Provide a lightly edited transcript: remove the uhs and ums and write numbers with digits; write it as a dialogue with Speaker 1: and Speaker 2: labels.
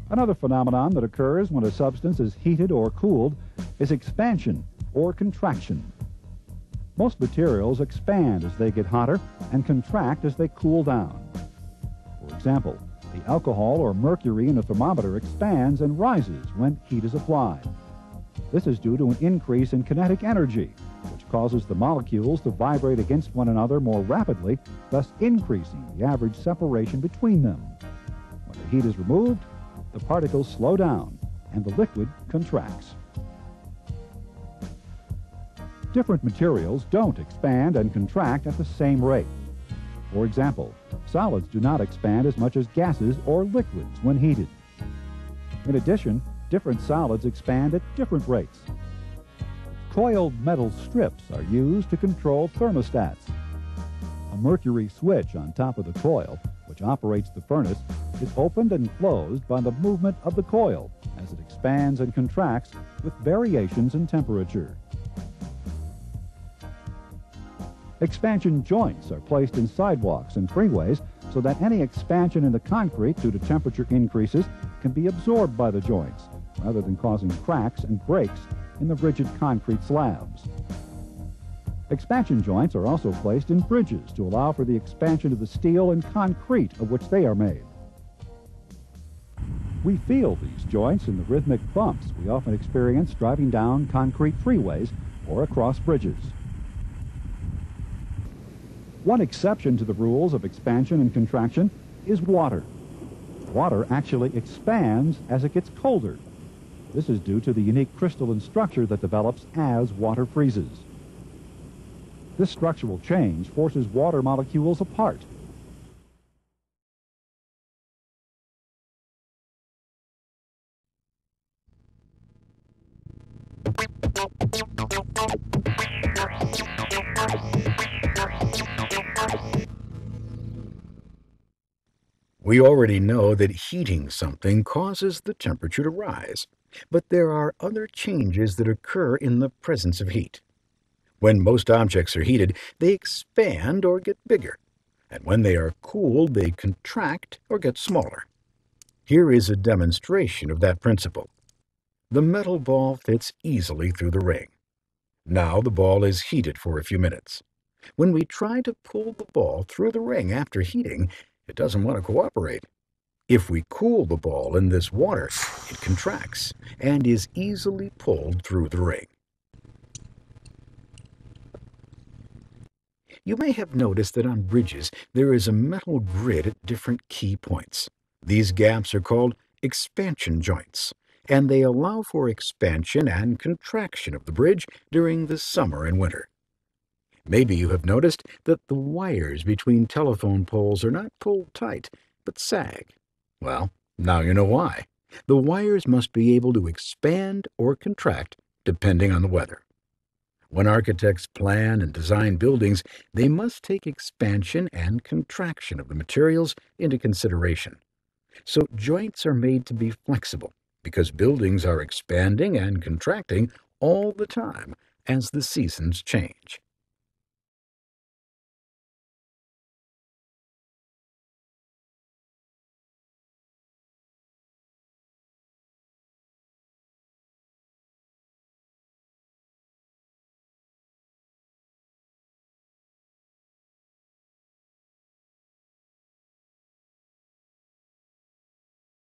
Speaker 1: Another phenomenon that occurs when a substance is heated or cooled is expansion or contraction. Most materials expand as they get hotter and contract as they cool down. For example, the alcohol or mercury in a thermometer expands and rises when heat is applied. This is due to an increase in kinetic energy, which causes the molecules to vibrate against one another more rapidly, thus increasing the average separation between them. When the heat is removed, the particles slow down and the liquid contracts. Different materials don't expand and contract at the same rate. For example, solids do not expand as much as gases or liquids when heated. In addition, different solids expand at different rates. Coiled metal strips are used to control thermostats. A mercury switch on top of the coil, which operates the furnace, is opened and closed by the movement of the coil as it expands and contracts with variations in temperature. Expansion joints are placed in sidewalks and freeways so that any expansion in the concrete due to temperature increases can be absorbed by the joints, rather than causing cracks and breaks in the rigid concrete slabs. Expansion joints are also placed in bridges to allow for the expansion of the steel and concrete of which they are made. We feel these joints in the rhythmic bumps we often experience driving down concrete freeways or across bridges. One exception to the rules of expansion and contraction is water. Water actually expands as it gets colder. This is due to the unique crystalline structure that develops as water freezes. This structural change forces water molecules apart.
Speaker 2: We already know that heating something causes the temperature to rise, but there are other changes that occur in the presence of heat. When most objects are heated, they expand or get bigger, and when they are cooled, they contract or get smaller. Here is a demonstration of that principle. The metal ball fits easily through the ring. Now the ball is heated for a few minutes. When we try to pull the ball through the ring after heating, it doesn't want to cooperate. If we cool the ball in this water, it contracts and is easily pulled through the ring. You may have noticed that on bridges there is a metal grid at different key points. These gaps are called expansion joints, and they allow for expansion and contraction of the bridge during the summer and winter. Maybe you have noticed that the wires between telephone poles are not pulled tight, but sag. Well, now you know why. The wires must be able to expand or contract depending on the weather. When architects plan and design buildings, they must take expansion and contraction of the materials into consideration. So joints are made to be flexible because buildings are expanding and contracting all the time as the seasons change.